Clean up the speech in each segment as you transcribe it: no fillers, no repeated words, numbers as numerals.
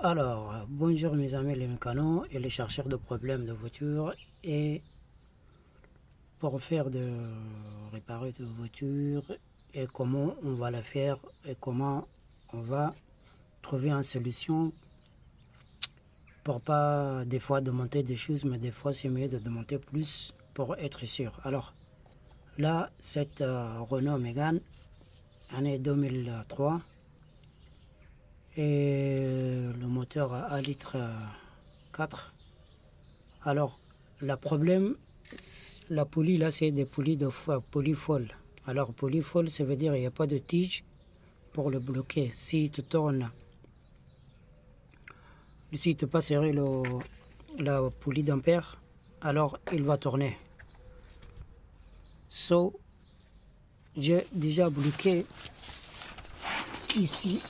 Alors, bonjour mes amis les mécanos et les chercheurs de problèmes de voiture et pour faire réparer de voiture et comment on va la faire et comment on va trouver une solution pour pas des fois demander des choses, mais des fois c'est mieux de demander plus pour être sûr. Alors là, cette Renault Mégane, année 2003, et le moteur à 1 litre 4. Alors, le problème, la poulie là, c'est des poulies de poulie folle. Alors, poulie folle, ça veut dire qu'il n'y a pas de tige pour le bloquer. Si tu tournes, si tu pas serré la poulie d'ampère, alors il va tourner. So, j'ai déjà bloqué ici.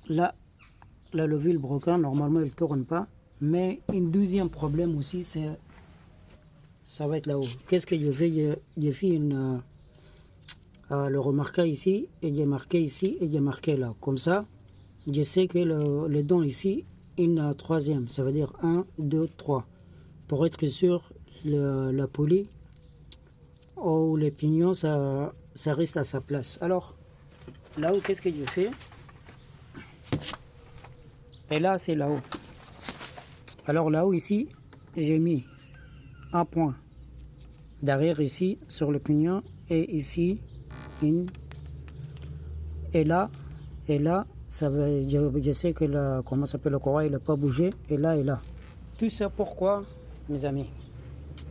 Là, la levure broquant, normalement, il ne tourne pas. Mais un deuxième problème aussi, ça va être là-haut. Qu'est-ce que je fais? J'ai fait le remarquage ici, et j'ai marqué ici, et j'ai marqué là. Comme ça, je sais que le don ici, une troisième. Ça veut dire 1, 2, 3. Pour être sûr, la poulie ou les pignons, ça reste à sa place. Alors, là-haut, qu'est-ce que je fais? Et là, c'est là-haut. Alors là-haut, ici, j'ai mis un point derrière ici, sur le pignon, et ici, une. Et là, ça va, je sais que comment s'appelle le courroie, il n'a pas bougé, et là, et là. Tout ça, pourquoi, mes amis?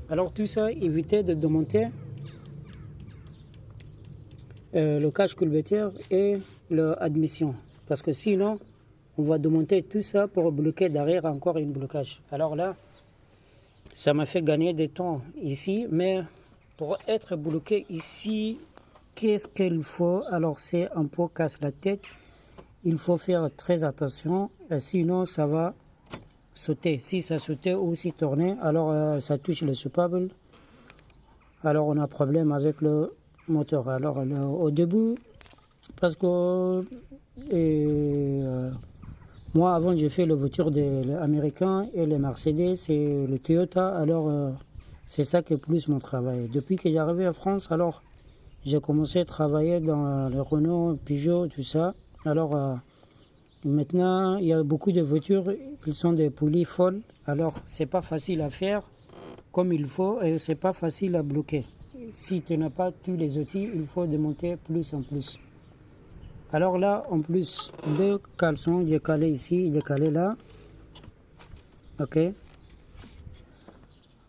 Alors tout ça, évitez de démonter le cache culbuteur et l'admission. Parce que sinon, on va démonter tout ça pour bloquer derrière encore un blocage. Alors là, ça m'a fait gagner du temps ici, mais pour être bloqué ici, qu'est-ce qu'il faut? Alors c'est un peu casse la tête. Il faut faire très attention, sinon ça va sauter. Si ça sautait ou si tournait, alors ça touche le soupape. Alors on a problème avec le moteur. Alors au début, parce que moi, avant, j'ai fait la voiture des Américains et les Mercedes et le Toyota. Alors, c'est ça qui est plus mon travail. Depuis que j'ai arrivé en France, alors, j'ai commencé à travailler dans le Renault, Peugeot, tout ça. Alors, maintenant, il y a beaucoup de voitures qui sont des poulies folles. Alors, c'est pas facile à faire comme il faut et c'est pas facile à bloquer. Si tu n'as pas tous les outils, il faut démonter plus en plus. Alors là, en plus, 2 caleçons, j'ai calé ici, j'ai calé là. Ok.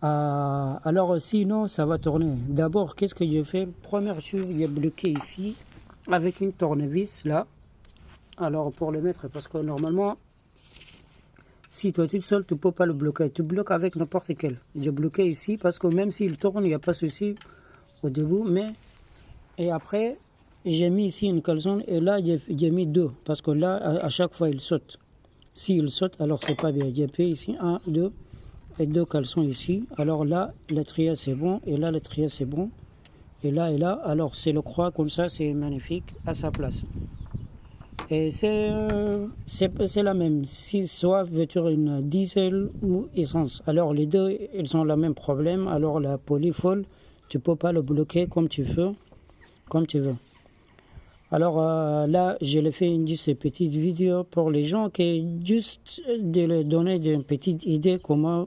Alors sinon, ça va tourner. D'abord, qu'est-ce que j'ai fait? Première chose, j'ai bloqué ici avec une tournevis là. Alors pour le mettre, parce que normalement, si toi toute seule, tu ne peux pas le bloquer. Tu bloques avec n'importe quel. J'ai bloqué ici parce que même s'il tourne, il n'y a pas de souci au début. Mais, et après, j'ai mis ici une caleçon et là j'ai mis 2 parce que là à chaque fois il saute. S'il saute alors c'est pas bien. J'ai fait ici 1, 2 et 2 caleçons ici. Alors là le trier c'est bon et là le trier c'est bon et là alors c'est le croix comme ça, c'est magnifique à sa place. Et c'est la même, si soit voiture une diesel ou essence. Alors les deux ils ont le même problème. Alors la polyfolle tu peux pas le bloquer comme tu veux. Alors là, je l'ai fait une petite vidéo pour les gens qui juste de leur donner une petite idée comment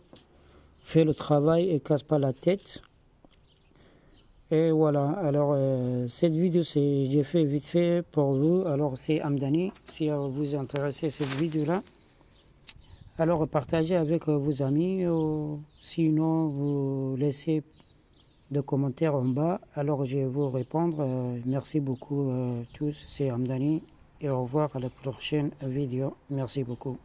faire le travail et casse pas la tête. Et voilà, alors cette vidéo j'ai fait vite fait pour vous. Alors c'est Amdani, si vous intéressez cette vidéo là, alors partagez avec vos amis ou sinon vous laissez de commentaires en bas, alors je vais vous répondre. Merci beaucoup tous, c'est Amdani et au revoir à la prochaine vidéo. Merci beaucoup.